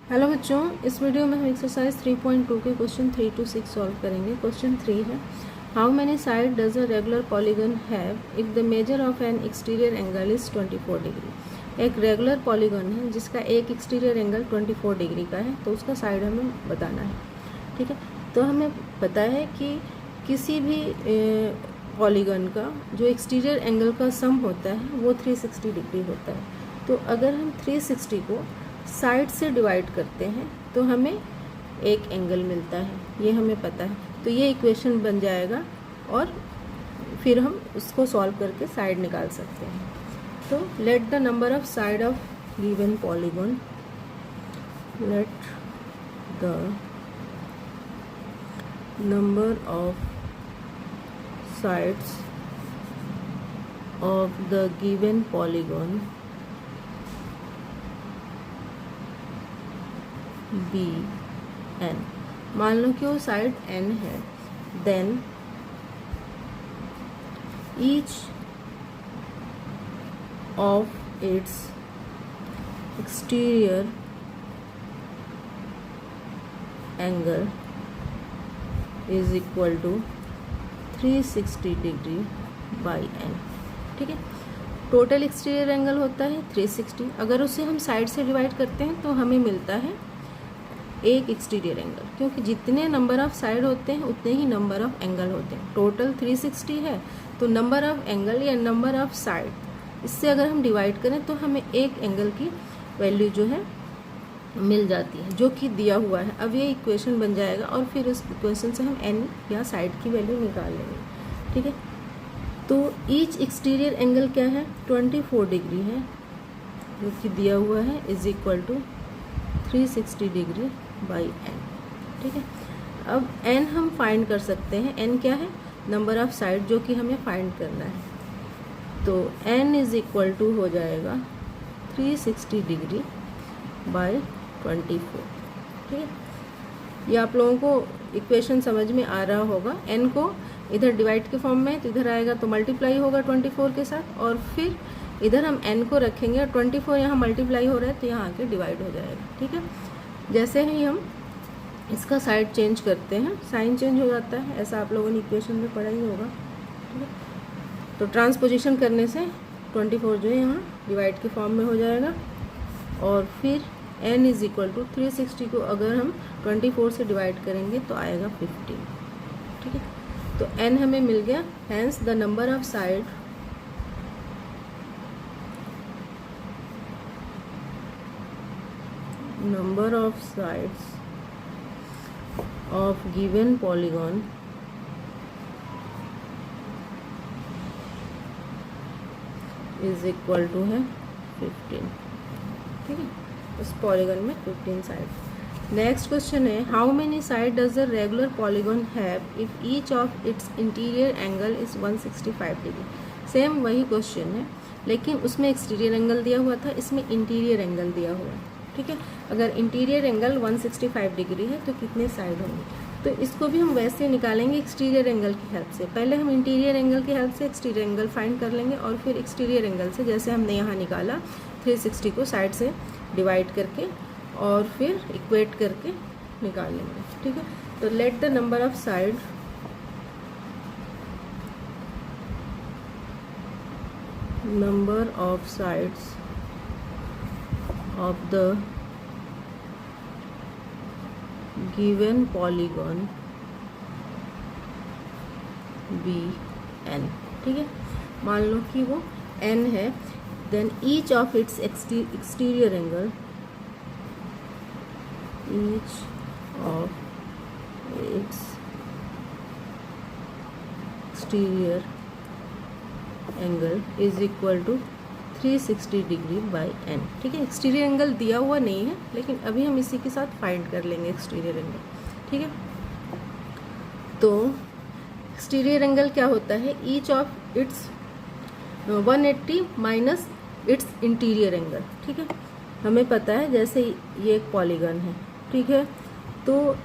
Hello बच्चों, इस video में हम एक्सरसाइज 3.2 के क्वेश्चन 3 to 6 सॉल्व करेंगे। क्वेश्चन 3 है, how many side does a regular polygon have if the major of N exterior angle is 24 degree. एक रेगुलर पॉलीगन है जिसका एक एक्सटीरियर एंगल 24 डिग्री का है, तो उसका साइड हमें बताना है। ठीक है, तो हमें पता है कि किसी भी पॉलीगन का जो एक्सटीरियर एंगल का सम होता है वो 360 डिग्री होता है। तो अगर हम 360 को साइड से डिवाइड करते हैं तो हमें एक एंगल मिलता है, ये हमें पता है। तो ये इक्वेशन बन जाएगा और फिर हम उसको सॉल्व करके साइड निकाल सकते हैं। तो let the number of side of given polygon, let the number of sides of the given polygon be N. मान लो कि वो साइड एन है, then each of its exterior angle is equal to 360 degree by N. ठीक है, total exterior angle होता है 360। अगर उसे हम साइड से डिवाइड करते हैं तो हमें मिलता है एक एक्सटीरियर एंगल, क्योंकि जितने नंबर ऑफ साइड होते हैं उतने ही नंबर ऑफ एंगल होते हैं। टोटल 360 है, तो नंबर ऑफ एंगल या नंबर ऑफ साइड, इससे अगर हम डिवाइड करें तो हमें एक एंगल की वैल्यू जो है मिल जाती है, जो कि दिया हुआ है। अब ये इक्वेशन बन जाएगा और फिर उस इक्वेशन से हम एन या साइड की वैल्यू निकाल लेंगे। ठीक है, तो ईच एक्सटीरियर एंगल क्या है, 24 डिग्री है, जो कि दिया हुआ है, is equal to 360 degree by N. ठीक है, अब एन हम फाइंड कर सकते हैं। एन क्या है, नंबर ऑफ साइड, जो कि हमें फाइंड करना है। तो एन इज इक्वल टू हो जाएगा 360 डिग्री बाई 24। ठीक है, ये आप लोगों को इक्वेशन समझ में आ रहा होगा। एन को इधर डिवाइड के फॉर्म में, तो इधर आएगा तो मल्टीप्लाई होगा 24 के साथ, और फिर इधर हम एन को रखेंगे और 24 यहाँ मल्टीप्लाई हो रहा है तो यहाँ आके डिवाइड हो जाएगा। ठीक है, जैसे ही हम इसका साइड चेंज करते हैं साइन चेंज हो जाता है, ऐसा आप लोगों ने इक्वेशन में पढ़ा ही होगा। ठीक है, तो ट्रांसपोजिशन करने से 24 जो है यहाँ डिवाइड के फॉर्म में हो जाएगा, और फिर n इज इक्वल टू 360 को अगर हम 24 से डिवाइड करेंगे तो आएगा 15। ठीक है, तो n हमें मिल गया। Hence the number of side of given polygon is equal to है 15। ठीक है, उस पॉलीगन में 15 साइड। नेक्स्ट क्वेश्चन है, how many side does a regular polygon have if each of it's interior angle is 165 degree. Same वही question है, लेकिन उसमें एक्सटीरियर एंगल दिया हुआ था, इसमें इंटीरियर एंगल दिया हुआ है। ठीक है, अगर इंटीरियर एंगल 165 डिग्री है तो कितने साइड होंगे, तो इसको भी हम वैसे निकालेंगे एक्सटीरियर एंगल की हेल्प से। पहले हम इंटीरियर एंगल की हेल्प से एक्सटीरियर एंगल फाइंड कर लेंगे, और फिर एक्सटीरियर एंगल से, जैसे हमने यहाँ निकाला 360 को साइड से डिवाइड करके और फिर इक्वेट करके निकाल लेंगे। ठीक है, तो let the number of side of the given polygon be n। ठीक है, मान लो कि वो n है, then each of its exterior angle, each of its exterior angle is equal to 360 degree by N. ठीक है, एक्सटीरियर एंगल दिया हुआ नहीं है, लेकिन अभी हम इसी के साथ फाइंड कर लेंगे एक्सटीरियर एंगल। ठीक है, तो एक्सटीरियर एंगल क्या होता है, each of it's 180 minus its interior angle. ठीक है, हमें पता है जैसे ये एक पॉलीगन है, ठीक है, तो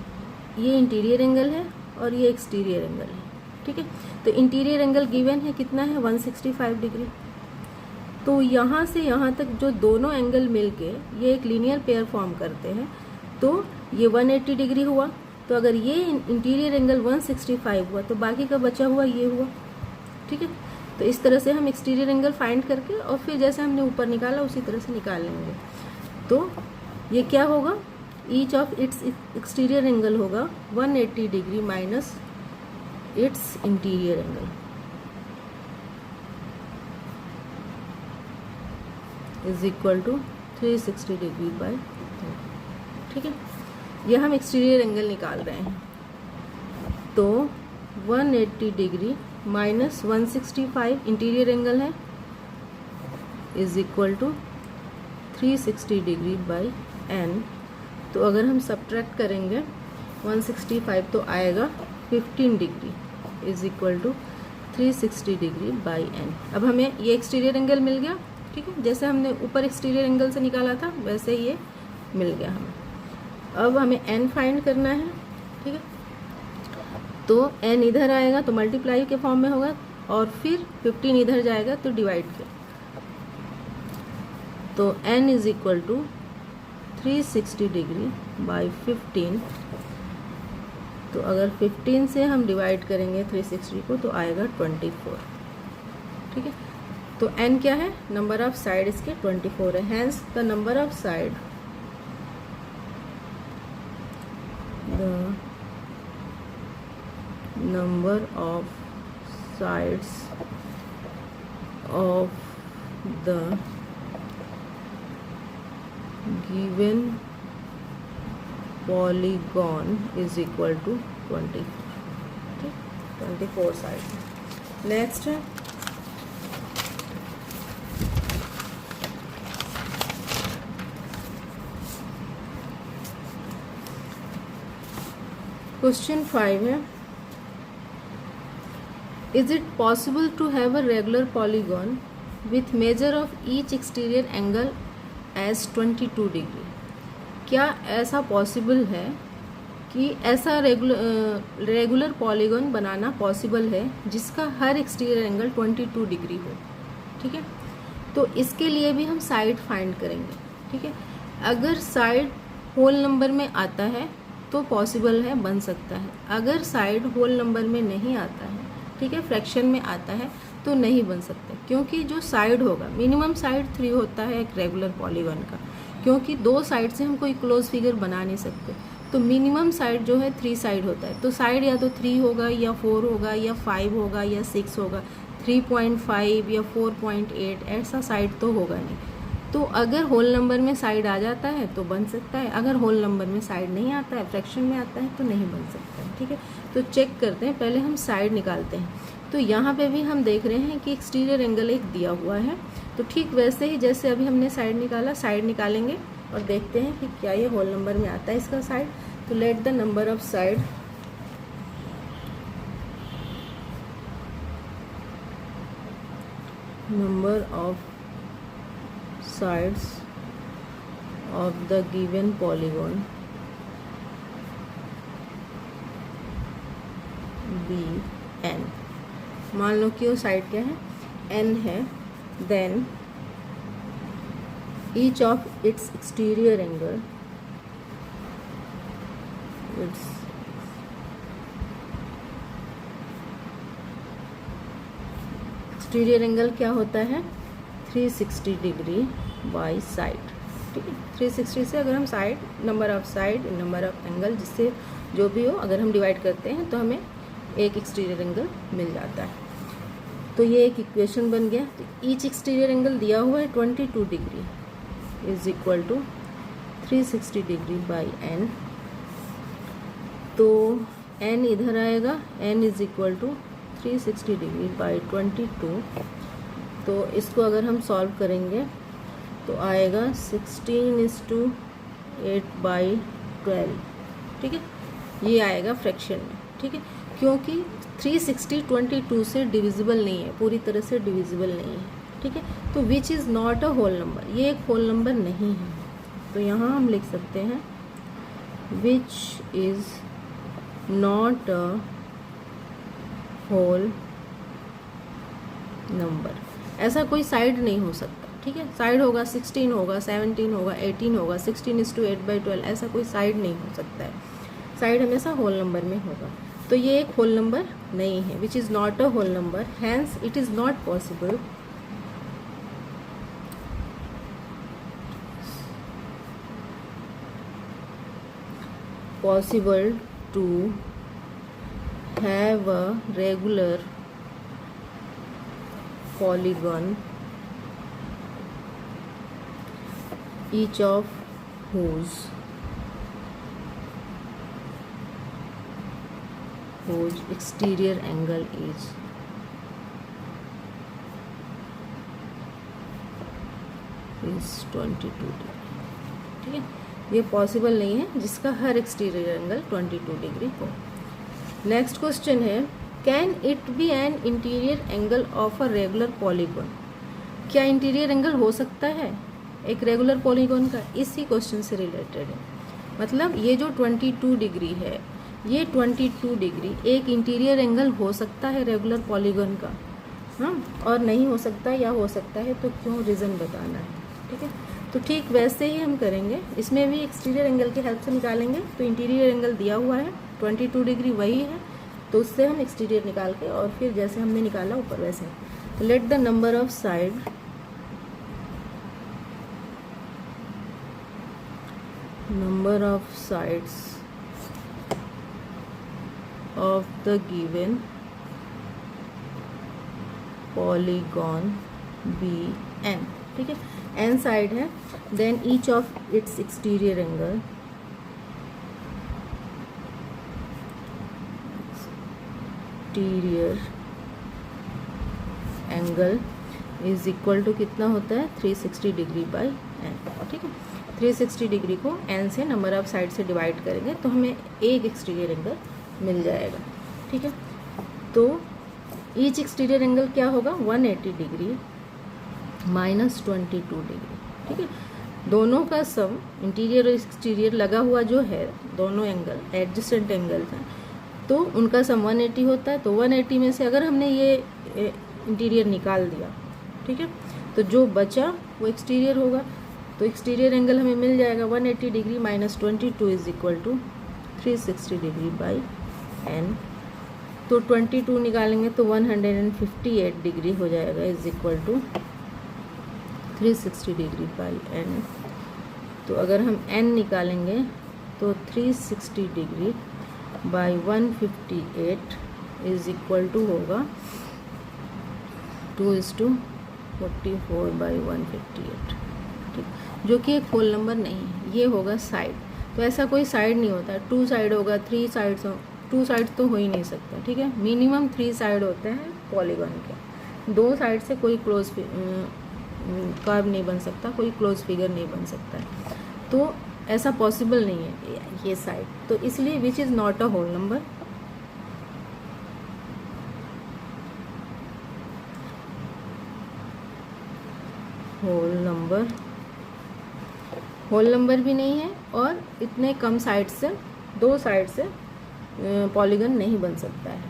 ये इंटीरियर एंगल है और ये एक्सटीरियर एंगल है। ठीक है, तो इंटीरियर एंगल गिवन है कितना है, 165 डिग्री। तो यहाँ से यहाँ तक जो दोनों एंगल मिलके ये एक लीनियर पेयर फॉर्म करते हैं, तो ये 180 डिग्री हुआ, तो अगर ये इंटीरियर एंगल 165 हुआ तो बाकी का बचा हुआ ये हुआ। ठीक है, तो इस तरह से हम एक्सटीरियर एंगल फाइंड करके और फिर जैसे हमने ऊपर निकाला उसी तरह से निकाल लेंगे। तो ये क्या होगा, each of its exterior angle होगा 180 degree minus its interior angle is equal to 360 degree by. ठीक है, ये हम एक्सटीरियर एंगल निकाल रहे हैं। तो 180 डिग्री माइनस 165 इंटीरियर एंगल है is equal to 360 degree by n। तो अगर हम सब्ट्रैक्ट करेंगे 165 तो आएगा 15 degree is equal to 360 degree by n। अब हमें ये एक्सटीरियर एंगल मिल गया। ठीक है, जैसे हमने ऊपर एक्सटीरियर एंगल से निकाला था वैसे ये मिल गया हमें। अब हमें n फाइंड करना है। ठीक है, तो n इधर आएगा तो मल्टीप्लाई के फॉर्म में होगा और फिर 15 इधर जाएगा तो डिवाइड के। तो n is equal to 360 degree by 15। तो अगर 15 से हम डिवाइड करेंगे 360 को तो आएगा 24। ठीक है, तो n क्या है, नंबर ऑफ साइड इसके 24 है। Hence the number of side of the given polygon is equal to 20। 24 side. Next है क्वेश्चन 5 है, is it possible to have a regular polygon with measure of each exterior angle as 22 degree. क्या ऐसा possible है कि ऐसा regular polygon बनाना possible है जिसका हर एक्सटीरियर एंगल 22 डिग्री हो। ठीक है, तो इसके लिए भी हम साइड फाइंड करेंगे। ठीक है, अगर साइड होल नंबर में आता है तो पॉसिबल है, बन सकता है। अगर साइड होल नंबर में नहीं आता है, ठीक है, फ्रैक्शन में आता है तो नहीं बन सकता, क्योंकि जो साइड होगा मिनिमम साइड 3 होता है एक रेगुलर पॉलीगॉन का, क्योंकि 2 साइड से हम कोई क्लोज फिगर बना नहीं सकते। तो मिनिमम साइड जो है 3 साइड होता है। तो साइड या तो 3 होगा या 4 होगा या 5 होगा या 6 होगा, 3.5 या 4.8 ऐसा साइड तो होगा नहीं। तो अगर होल नंबर में साइड आ जाता है तो बन सकता है, अगर होल नंबर में साइड नहीं आता है, फ्रैक्शन में आता है तो नहीं बन सकता है। ठीक है, तो चेक करते हैं, पहले हम साइड निकालते हैं। तो यहाँ पे भी हम देख रहे हैं कि एक्सटीरियर एंगल एक दिया हुआ है, तो ठीक वैसे ही जैसे अभी हमने साइड निकाला, साइड निकालेंगे और देखते हैं कि क्या ये होल नंबर में आता है इसका साइड। तो let the number of side sides of the given polygon be n। मान लो कि वो साइड क्या है, n है। then each of its exterior angle exterior angle क्या होता है 360 डिग्री बाई साइड। ठीक है, 360 से अगर हम side, number of side, number of angle, जिससे जो भी हो अगर हम डिवाइड करते हैं तो हमें एक एक्सटीरियर एंगल मिल जाता है। तो ये एक इक्वेशन बन गया। तो ईच एक्सटीरियर एंगल दिया हुआ है 22 degree is equal to 360 degree by n। तो n इधर आएगा, n is equal to 360 degree by 22। तो इसको अगर हम सॉल्व करेंगे तो आएगा 16:8/12। ठीक है, ये आएगा फ्रैक्शन में। ठीक है, क्योंकि 360 22 से डिविजिबल नहीं है, पूरी तरह से डिविजिबल नहीं है। ठीक है, तो which is not a whole number, ये एक होल नंबर नहीं है। तो यहाँ हम लिख सकते हैं which is not a whole number. ऐसा कोई साइड नहीं हो सकता, ठीक है। साइड होगा 16 होगा, 17 होगा, 18 होगा, 16:8/12, ऐसा कोई साइड नहीं हो सकता है। साइड हमेशा होल नंबर में होगा। तो ये एक होल नंबर नहीं है, which is not a whole number, hence it is not possible to have a regular polygon each of whose exterior angle is is 22 degree. ठीक है, ये पॉसिबल नहीं है जिसका हर एक्सटीरियर एंगल 22 डिग्री हो। नेक्स्ट क्वेश्चन है, can it be an interior angle of a regular polygon? क्या इंटीरियर एंगल हो सकता है एक रेगुलर पॉलीगॉन का? इसी क्वेश्चन से रिलेटेड है। मतलब ये जो 22 डिग्री है, ये 22 डिग्री एक इंटीरियर एंगल हो सकता है रेगुलर पॉलीगॉन का, हाँ, और नहीं हो सकता या हो सकता है, तो क्यों, रीज़न बताना है। ठीक है, तो ठीक वैसे ही हम करेंगे, इसमें भी एक्सटीरियर एंगल की हेल्प से निकालेंगे। तो इंटीरियर एंगल दिया हुआ है 22 डिग्री, वही है, तो उससे हम एक्सटीरियर निकाल के और फिर जैसे हमने निकाला ऊपर वैसे। तो let the number of side of the given polygon be n। ठीक है, n साइड है, then each of its exterior angle is equal to कितना होता है 360 डिग्री बाई n। ठीक है, 360 डिग्री को n से नंबर ऑफ साइड से डिवाइड करेंगे तो हमें एक एक्सटीरियर एंगल मिल जाएगा। ठीक है, तो ईच एक्सटीरियर एंगल क्या होगा 180 डिग्री माइनस 22 डिग्री। ठीक है, दोनों का सम इंटीरियर और एक्सटीरियर लगा हुआ जो है, दोनों एंगल एडजेसेंट एंगल्स हैं, तो उनका सम 180 होता है। तो 180 में से अगर हमने ये इंटीरियर निकाल दिया, ठीक है, तो जो बचा वो एक्सटीरियर होगा। तो एक्सटीरियर एंगल हमें मिल जाएगा 180 degree minus 22 is equal to 360 degree by n। तो 22 निकालेंगे तो 158 डिग्री हो जाएगा is equal to 360 degree by n। तो अगर हम n निकालेंगे तो 360 degree by 158 is equal to होगा 2:44 बाई 158। ठीक, जो कि एक होल नंबर नहीं है, ये होगा साइड। तो ऐसा कोई साइड नहीं होता, 2 साइड होगा, 3 साइड्स हो, 2 साइड तो हो ही नहीं सकता। ठीक है, मिनिमम 3 साइड होते हैं पॉलीगॉन के। 2 साइड से कोई क्लोज कर्व नहीं बन सकता, कोई क्लोज फिगर नहीं बन सकता है, तो ऐसा पॉसिबल नहीं है ये साइड। तो इसलिए which is not a whole number. Whole number भी नहीं है, और इतने कम साइड से 2 साइड से पॉलीगन नहीं बन सकता है।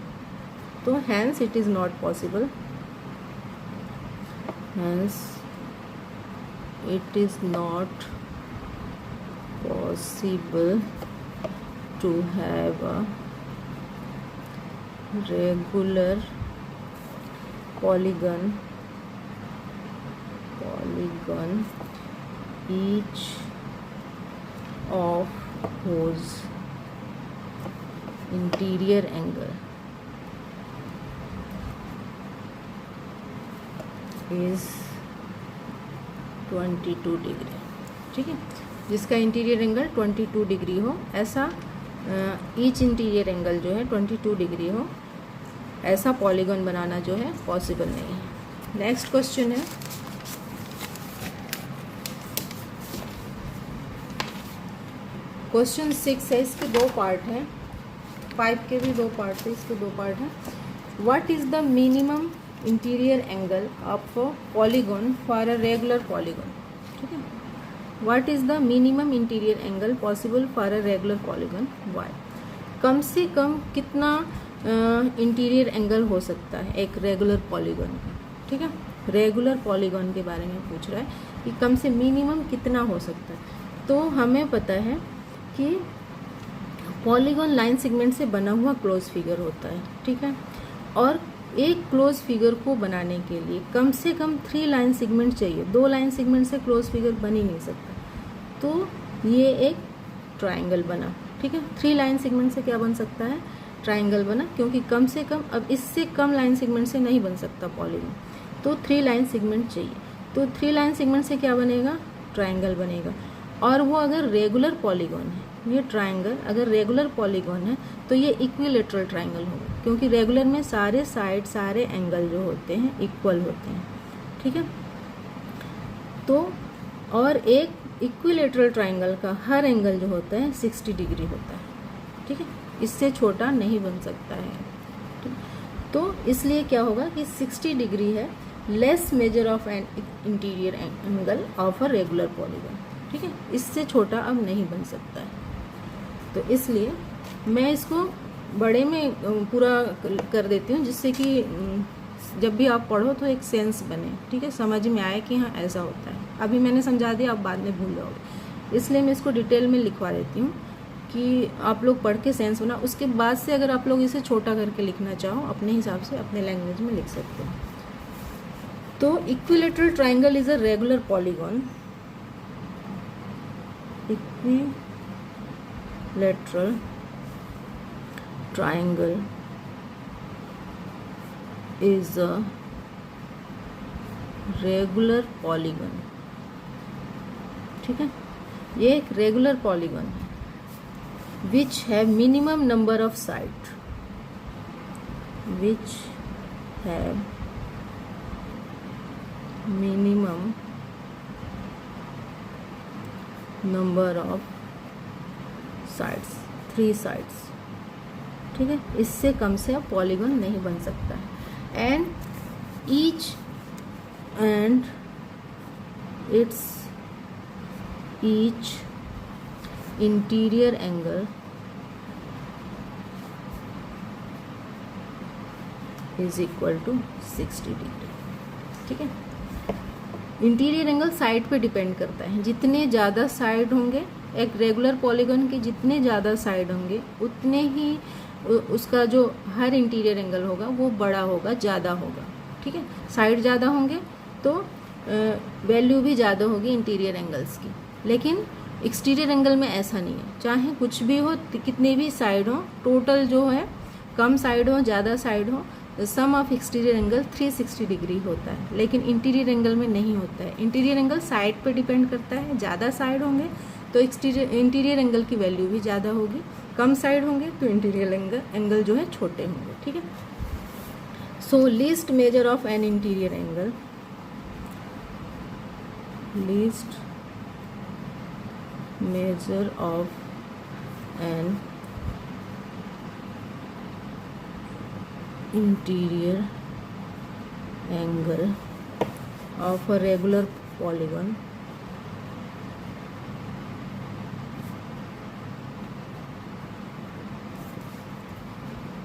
तो hence it is not possible, hence it is not possible to have a regular polygon each of whose interior angle is 22 degree. ठीक है, जिसका इंटीरियर एंगल 22 डिग्री हो, ऐसा ईच इंटीरियर एंगल जो है 22 डिग्री हो, ऐसा पॉलीगॉन बनाना जो है पॉसिबल नहीं है। नेक्स्ट क्वेश्चन है, क्वेश्चन 6 है, इसके 2 पार्ट हैं, 5 के भी 2 पार्ट थे, इसके 2 पार्ट हैं। What is the minimum interior angle of polygon for a regular polygon? ठीक है, what is the minimum interior angle possible for a regular polygon? Why, कम से कम कितना इंटीरियर एंगल हो सकता है एक रेगुलर पॉलीगॉन का? ठीक है, रेगुलर पॉलीगॉन के बारे में पूछ रहा है कि कम से मिनिमम कितना हो सकता है। तो हमें पता है कि पॉलीगॉन लाइन सेगमेंट से बना हुआ क्लोज फिगर होता है, ठीक है। और एक क्लोज फिगर को बनाने के लिए कम से कम 3 लाइन सेगमेंट चाहिए, 2 लाइन सेगमेंट से क्लोज फिगर बन ही नहीं सकता। तो ये एक ट्राइंगल बना, ठीक है। 3 लाइन सेगमेंट से क्या बन सकता है, ट्राइंगल बना, क्योंकि कम से कम अब इससे कम लाइन सेगमेंट से नहीं बन सकता पॉलीगॉन, तो 3 लाइन सेगमेंट चाहिए। तो 3 लाइन सेगमेंट से क्या बनेगा, ट्राइंगल बनेगा। और वो अगर रेगुलर पॉलीगॉन है, ये ट्राइंगल अगर रेगुलर पॉलीगॉन है तो ये इक्विलेटरल ट्राइंगल होगा, क्योंकि रेगुलर में सारे साइड सारे एंगल जो होते हैं इक्वल होते हैं, ठीक है। तो और एक इक्विलेटरल ट्राइंगल का हर एंगल जो होता है 60 डिग्री होता है, ठीक है। इससे छोटा नहीं बन सकता है, ठीक। तो इसलिए क्या होगा कि 60 डिग्री है less measure of an interior angle of a regular polygon, ठीक है। इससे छोटा अब नहीं बन सकता है। तो इसलिए मैं इसको बड़े में पूरा कर देती हूँ, जिससे कि जब भी आप पढ़ो तो एक सेंस बने, ठीक है, समझ में आए कि हाँ ऐसा होता है। अभी मैंने समझा दिया, आप बाद में भूल जाओगे, इसलिए मैं इसको डिटेल में लिखवा देती हूँ कि आप लोग पढ़ के सेंस बना। उसके बाद से अगर आप लोग इसे छोटा करके लिखना चाहो अपने हिसाब से अपने लैंग्वेज में लिख सकते हो। तो equilateral triangle is a regular polygon, equilateral triangle is a regular polygon, ठीक है। ये एक रेगुलर पॉलीगॉन है which have minimum number of side, which have minimum number of sides, 3 sides, ठीक है। इससे कम से अब पॉलीगॉन नहीं बन सकता है। and its each interior angle is equal to 60 degree, ठीक है। इंटीरियर एंगल साइड पे डिपेंड करता है, जितने ज़्यादा साइड होंगे एक रेगुलर पॉलीगॉन के, जितने ज़्यादा साइड होंगे उतने ही उसका जो हर इंटीरियर एंगल होगा वो बड़ा होगा, ज़्यादा होगा, ठीक है। साइड ज़्यादा होंगे तो वैल्यू भी ज़्यादा होगी इंटीरियर एंगल्स की। लेकिन एक्सटीरियर एंगल में ऐसा नहीं है, चाहे कुछ भी हो, कितने भी साइड हो, टोटल जो है कम साइड हो ज़्यादा साइड हो, सम ऑफ एक्सटीरियर एंगल 360 डिग्री होता है। लेकिन इंटीरियर एंगल में नहीं होता है। इंटीरियर एंगल साइड पे डिपेंड करता है, ज़्यादा साइड होंगे तो इंटीरियर एंगल की वैल्यू भी ज़्यादा होगी, कम साइड होंगे तो इंटीरियर एंगल जो है छोटे होंगे, ठीक है। So least measure of an interior angle, least measure of an interior angle of a regular polygon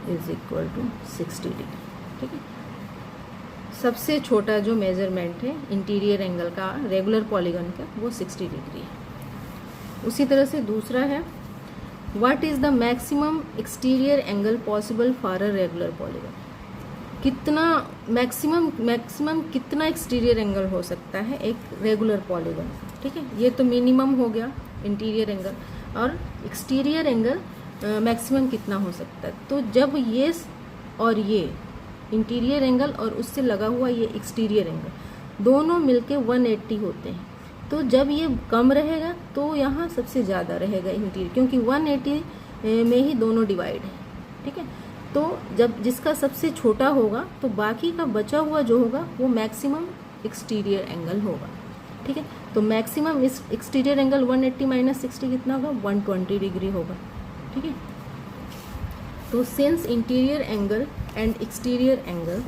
is equal to 60 degree, ठीक है। सबसे छोटा जो मेजरमेंट है इंटीरियर एंगल का रेगुलर पॉलीगॉन का वो 60 डिग्री है। उसी तरह से दूसरा है what is the maximum exterior angle possible for a regular polygon. कितना मैक्सिमम कितना एक्सटीरियर एंगल हो सकता है एक रेगुलर पॉलीगॉन, ठीक है। ये तो मिनिमम हो गया इंटीरियर एंगल, और एक्सटीरियर एंगल मैक्सिमम कितना हो सकता है। तो जब ये और ये इंटीरियर एंगल और उससे लगा हुआ ये एक्सटीरियर एंगल दोनों मिलके 180 होते हैं, तो जब ये कम रहेगा तो यहाँ सबसे ज़्यादा रहेगा इंटीरियर, क्योंकि 180 में ही दोनों डिवाइड है, ठीक है। तो जब जिसका सबसे छोटा होगा तो बाकी का बचा हुआ जो होगा वो मैक्सिमम एक्सटीरियर एंगल होगा, ठीक है। तो मैक्सिमम एक्सटीरियर एंगल 180 माइनस 60 कितना होगा, 120 डिग्री होगा, ठीक है। तो since interior angle and exterior angle,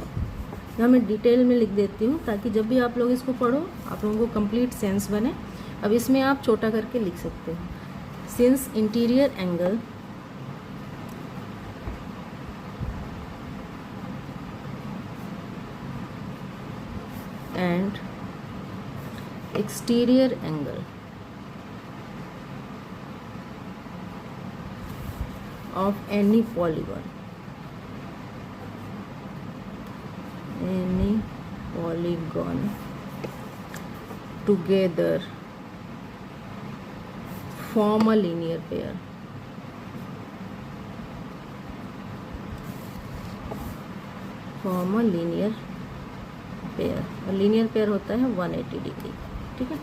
यहाँ मैं डिटेल में लिख देती हूँ ताकि जब भी आप लोग इसको पढ़ो आप लोगों को कंप्लीट सेंस बने। अब इसमें आप छोटा करके लिख सकते हो, since interior angle exterior angle of any polygon together form a linear pair. और लीनियर पेयर होता है 180 डिग्री, ठीक है।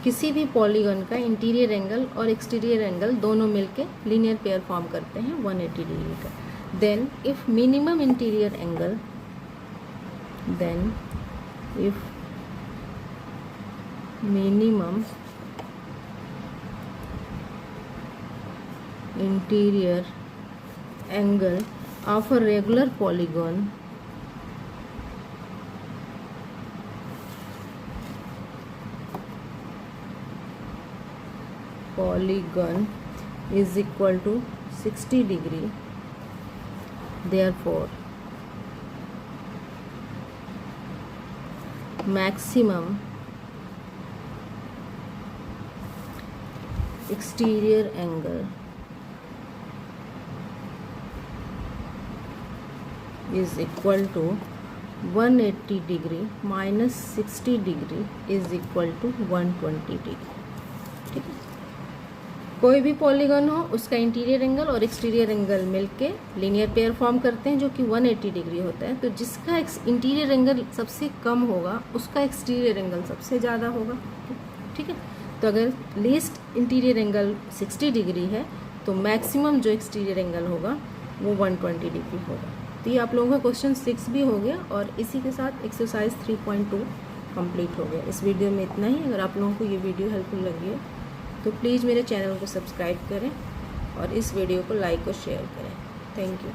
किसी भी पॉलीगन का इंटीरियर एंगल और एक्सटीरियर एंगल दोनों मिलके लीनियर पेयर फॉर्म करते हैं 180 डिग्री का। Then if minimum interior angle of a regular polygon is equal to 60 degree, therefore maximum exterior angle is equal to 180 degree minus 60 degree is equal to 120 degree, ठीक है। कोई भी polygon हो उसका interior angle और exterior angle मिलके linear pair form करते हैं जो कि 180 डिग्री होता है। तो जिसका इंटीरियर एंगल सबसे कम होगा उसका एक्सटीरियर एंगल सबसे ज़्यादा होगा, ठीक है। तो अगर लीस्ट इंटीरियर एंगल 60 डिग्री है तो मैक्सिमम जो एक्सटीरियर एंगल होगा वो 120 डिग्री होगा। तो ये आप लोगों का क्वेश्चन 6 भी हो गया और इसी के साथ एक्सरसाइज 3.2 कंप्लीट हो गया। इस वीडियो में इतना ही। अगर आप लोगों को ये वीडियो हेल्पफुल लगी है तो प्लीज़ मेरे चैनल को सब्सक्राइब करें और इस वीडियो को लाइक और शेयर करें। Thank you.